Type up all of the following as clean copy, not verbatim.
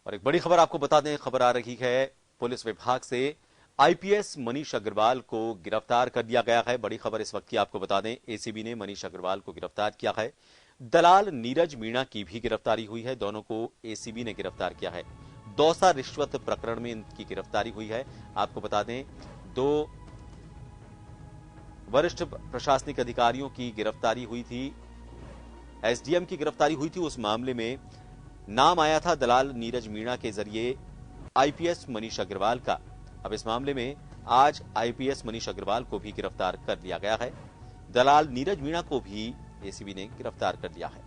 और एक बड़ी खबर आपको बता दें, खबर आ रही है पुलिस विभाग से। आईपीएस मनीष अग्रवाल को गिरफ्तार कर लिया गया है। बड़ी खबर इस वक्त की आपको बता दें, एसीबी ने मनीष अग्रवाल को गिरफ्तार किया है। दलाल नीरज मीणा की भी गिरफ्तारी हुई है। दोनों को एसीबी ने गिरफ्तार किया है। दौसा रिश्वत प्रकरण में इनकी गिरफ्तारी हुई है। आपको बता दें, दो वरिष्ठ प्रशासनिक अधिकारियों की गिरफ्तारी हुई थी। एसडीएम की गिरफ्तारी हुई थी। उस मामले में नाम आया था दलाल नीरज मीणा के जरिए आईपीएस मनीष अग्रवाल का। अब इस मामले में आज आईपीएस मनीष अग्रवाल को भी गिरफ्तार कर लिया गया है। दलाल नीरज मीणा को भी एसीबी ने गिरफ्तार कर लिया है।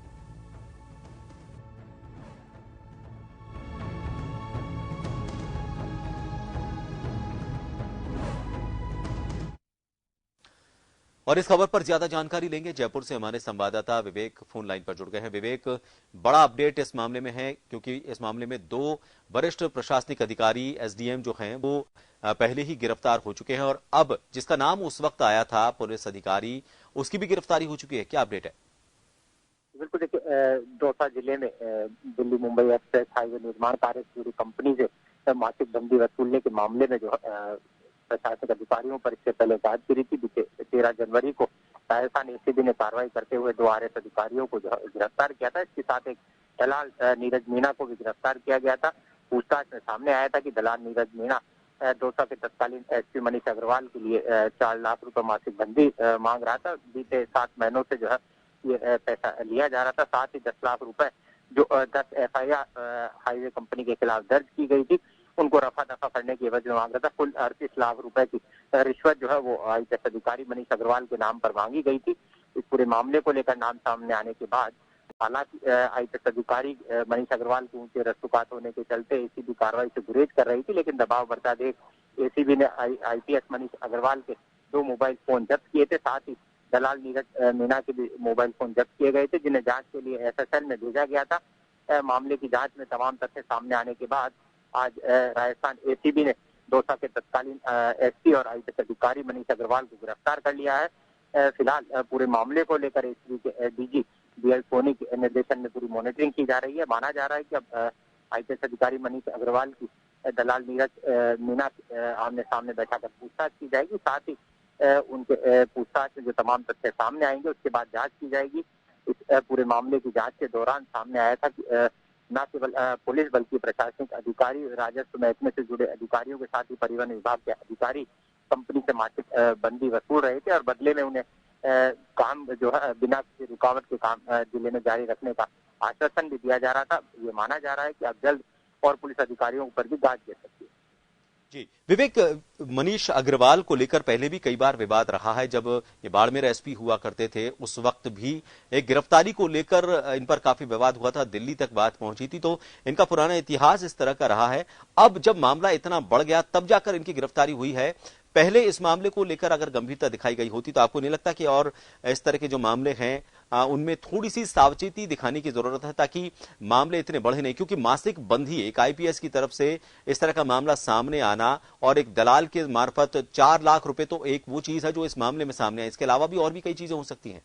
और इस खबर पर ज्यादा जानकारी लेंगे। जयपुर से हमारे संवाददाता विवेक फोन लाइन पर जुड़ गए हैं। विवेक, बड़ा अपडेट इस मामले में है, क्योंकि इस मामले में दो वरिष्ठ प्रशासनिक अधिकारी एसडीएम जो हैं वो पहले ही गिरफ्तार हो चुके हैं, और अब जिसका नाम उस वक्त आया था पुलिस अधिकारी, उसकी भी गिरफ्तारी हो चुकी है। क्या अपडेट है? बिल्कुल, देखिए, दौसा जिले में दिल्ली मुंबई एक्सप्रेस हाईवे निर्माण कार्य से जुड़ी कंपनी से मासिक बंदी वसूलने के मामले में जो प्रशासनिक अधिकारियों पर इससे पहले जांच गिरी थी। बीते 13 जनवरी को राजस्थान एसीबी ने कार्रवाई करते हुए 2 आरएस अधिकारियों को गिरफ्तार किया था। इसके साथ एक दलाल नीरज मीणा को भी गिरफ्तार किया गया था। पूछताछ में सामने आया था कि दलाल नीरज मीणा दौसा के तत्कालीन एसपी मनीष अग्रवाल के लिए 4 लाख रुपए मासिक बंदी मांग रहा था। बीते 7 महीनों से जो है ये पैसा लिया जा रहा था। साथ ही 10 लाख रुपए जो 10 एफआईआर हाईवे कंपनी के खिलाफ दर्ज की गई थी, उनको रफा दफा करने की एवज में मांग रहा था। कुल 38 लाख रुपए की रिश्वत जो है वो आईपीएस अधिकारी मनीष अग्रवाल के नाम पर मांगी गई थी। इस पूरे मामले को लेकर नाम सामने आने के बाद हालांकि आईपीएस अधिकारी मनीष अग्रवाल के ऊंचे रसूखात होने के चलते एसीबी कार्रवाई से गुरेज कर रही थी, लेकिन दबाव बढ़ता देख एसीबी ने आईपीएस मनीष अग्रवाल के 2 मोबाइल फोन जब्त किए थे। साथ ही दलाल नीरज मीणा के भी मोबाइल फोन जब्त किए गए थे, जिन्हें जांच के लिए एसएसएल में भेजा गया था। मामले की जांच में तमाम तथ्य सामने आने के बाद आज राजस्थान एसीबी ने दौसा के तत्कालीन एसपी और आईपीएस अधिकारी मनीष अग्रवाल को गिरफ्तार कर लिया है। फिलहाल पूरे मामले को लेकर एसीबी के डीजी बीएल सोनी के निर्देशन में पूरी मॉनिटरिंग की जा रही है। माना जा रहा है कि अब आईपीएस अधिकारी मनीष अग्रवाल की दलाल नीरज मीणा आमने सामने बैठाकर पूछताछ की जाएगी। साथ ही उनके पूछताछ में जो तमाम तथ्य सामने आएंगे उसके बाद जांच की जाएगी। इस पूरे मामले की जांच के दौरान सामने आया था कि न केवल पुलिस बल्कि प्रशासनिक अधिकारी, राजस्व महकमे से जुड़े अधिकारियों के साथ ही परिवहन विभाग के अधिकारी कंपनी से मासिक बंदी वसूल रहे थे, और बदले में उन्हें काम जो है बिना किसी रुकावट के काम जिले में जारी रखने का आश्वासन भी दिया जा रहा था। ये माना जा रहा है कि अब जल्द और पुलिस अधिकारियों पर भी गाज गिर सकती है। जी विवेक, मनीष अग्रवाल को लेकर पहले भी कई बार विवाद रहा है। जब ये बाड़मेर एसपी हुआ करते थे उस वक्त भी एक गिरफ्तारी को लेकर इन पर काफी विवाद हुआ था, दिल्ली तक बात पहुंची थी। तो इनका पुराना इतिहास इस तरह का रहा है। अब जब मामला इतना बढ़ गया तब जाकर इनकी गिरफ्तारी हुई है। पहले इस मामले को लेकर अगर गंभीरता दिखाई गई होती तो आपको नहीं लगता कि और इस तरह के जो मामले हैं उनमें थोड़ी सी सावचेती दिखाने की जरूरत है, ताकि मामले इतने बढ़े नहीं? क्योंकि मासिक बंदी एक आईपीएस की तरफ से इस तरह का मामला सामने आना और एक दलाल के मार्फत 4 लाख रुपए तो एक वो चीज है जो इस मामले में सामने है। इसके अलावा भी और भी कई चीजें हो सकती हैं।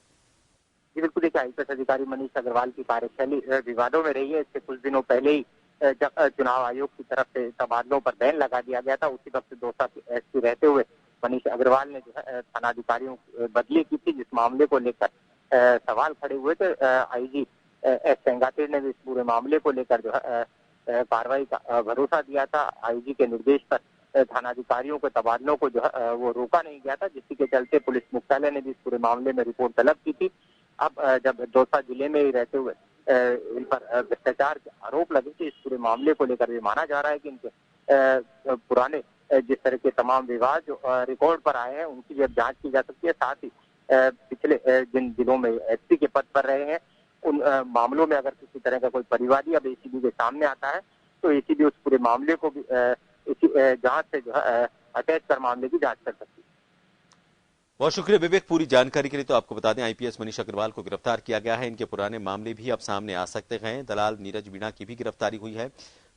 जी बिल्कुल, देखिए, आईपीएस अधिकारी मनीष अग्रवाल की कार्यशैली विवादों में रही है। इससे कुछ दिनों पहले ही जब चुनाव आयोग की तरफ से तबादलों पर बैन लगा दिया गया था, उसी वक्त दौसा के एसपी रहते हुए मनीष अग्रवाल ने जो है थानाधिकारियों बदली की थी, जिस मामले को लेकर सवाल खड़े हुए थे। आईजी एस सेंगातिर ने भी इस पूरे मामले को लेकर जो है कार्रवाई का भरोसा दिया था। आईजी के निर्देश पर थानाधिकारियों के तबादलों को जो है वो रोका नहीं गया था, जिसके के चलते पुलिस मुख्यालय ने भी इस पूरे मामले में रिपोर्ट तलब की थी। अब जब दौसा जिले में ही रहते हुए इन पर भ्रष्टाचार के आरोप लगे थे, इस पूरे मामले को लेकर भी माना जा रहा है कि इनके पुराने जिस तरह के तमाम विवाद जो रिकॉर्ड पर आए हैं उनकी भी अब जांच की जा सकती है। साथ ही पिछले जिन जिलों में एसपी के पद पर रहे हैं उन मामलों में अगर किसी तरह का कोई परिवादी अब एसीबी के सामने आता है तो एसीबी उस पूरे मामले को भी इसी जांच से जो है अटैच कर मामले की जांच कर सकती है। बहुत शुक्रिया विवेक पूरी जानकारी के लिए। तो आपको बता दें, आईपीएस मनीष अग्रवाल को गिरफ्तार किया गया है। इनके पुराने मामले भी अब सामने आ सकते हैं। दलाल नीरज मीणा की भी गिरफ्तारी हुई है।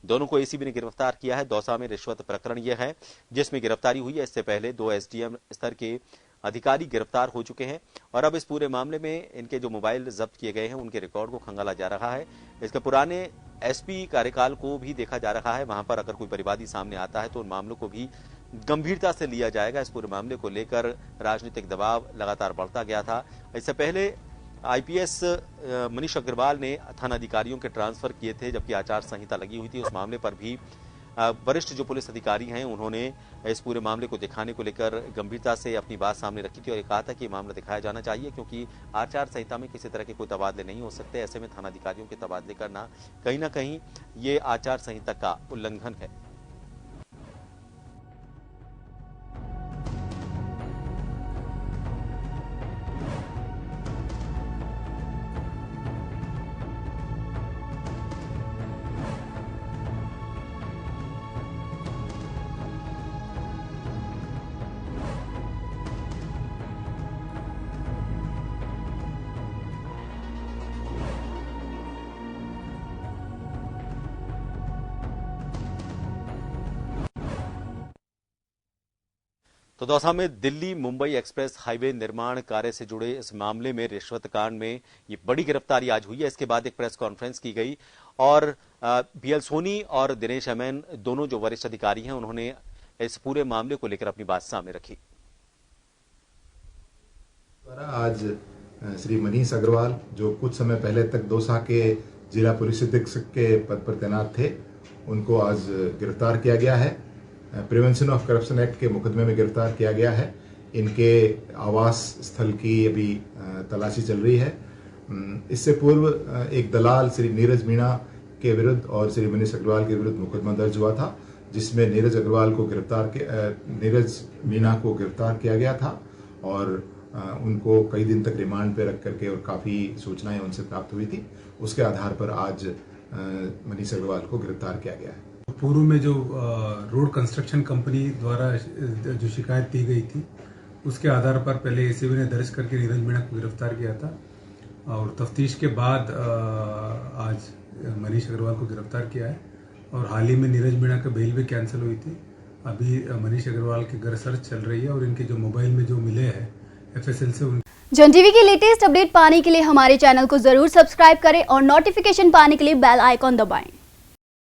दोनों को एसीबी ने गिरफ्तार किया है। दौसा में रिश्वत प्रकरण यह है जिसमें गिरफ्तारी हुई है। इससे पहले 2 एसडीएम स्तर के अधिकारी गिरफ्तार हो चुके हैं और अब इस पूरे मामले में इनके जो मोबाइल जब्त किए गए हैं उनके रिकॉर्ड को खंगाला जा रहा है। इसके पुराने एसपी कार्यकाल को भी देखा जा रहा है। वहां पर अगर कोई परिवादी सामने आता है तो उन मामलों को भी गंभीरता से लिया जाएगा। इस पूरे मामले को लेकर राजनीतिक दबाव लगातार बढ़ता गया था। इससे पहले आईपीएस मनीष अग्रवाल ने थानाधिकारियों के ट्रांसफर किए थे, जबकि आचार संहिता लगी हुई थी। उस मामले पर भी वरिष्ठ जो पुलिस अधिकारी हैं उन्होंने इस पूरे मामले को दिखाने को लेकर गंभीरता से अपनी बात सामने रखी थी और कहा था कि ये मामला दिखाया जाना चाहिए, क्योंकि आचार संहिता में किसी तरह के कोई तबादले नहीं हो सकते। ऐसे में थानाधिकारियों के तबादले करना कहीं ना कहीं ये आचार संहिता का उल्लंघन है। तो दौसा में दिल्ली मुंबई एक्सप्रेस हाईवे निर्माण कार्य से जुड़े इस मामले में रिश्वत कांड में ये बड़ी गिरफ्तारी आज हुई है। इसके बाद एक प्रेस कॉन्फ्रेंस की गई और बीएल सोनी और दिनेश एमएन दोनों जो वरिष्ठ अधिकारी हैं उन्होंने इस पूरे मामले को लेकर अपनी बात सामने रखी। आज श्री मनीष अग्रवाल जो कुछ समय पहले तक दौसा के जिला पुलिस अधीक्षक के पद पर तैनात थे, उनको आज गिरफ्तार किया गया है। प्रिवेंशन ऑफ करप्शन एक्ट के मुकदमे में गिरफ्तार किया गया है। इनके आवास स्थल की अभी तलाशी चल रही है। इससे पूर्व एक दलाल श्री नीरज मीणा के विरुद्ध और श्री मनीष अग्रवाल के विरुद्ध मुकदमा दर्ज हुआ था, जिसमें नीरज मीणा को गिरफ्तार किया गया था और उनको कई दिन तक रिमांड पे रख करके और काफ़ी सूचनाएं उनसे प्राप्त हुई थी। उसके आधार पर आज मनीष अग्रवाल को गिरफ्तार किया गया है। पूर्व में जो रोड कंस्ट्रक्शन कंपनी द्वारा जो शिकायत दी गई थी, उसके आधार पर पहले एसीबी ने दर्ज करके नीरज मीणा को गिरफ्तार किया था और तफ्तीश के बाद आज मनीष अग्रवाल को गिरफ्तार किया है। और हाल ही में नीरज मीणा का बेल भी कैंसिल हुई थी। अभी मनीष अग्रवाल की घर सर्च चल रही है और इनके जो मोबाइल में जो मिले हैं एफएसएल से जन टीवी की लेटेस्ट अपडेट पाने के लिए हमारे चैनल को जरूर सब्सक्राइब करें और नोटिफिकेशन पाने के लिए बेल आइकॉन दबाएं।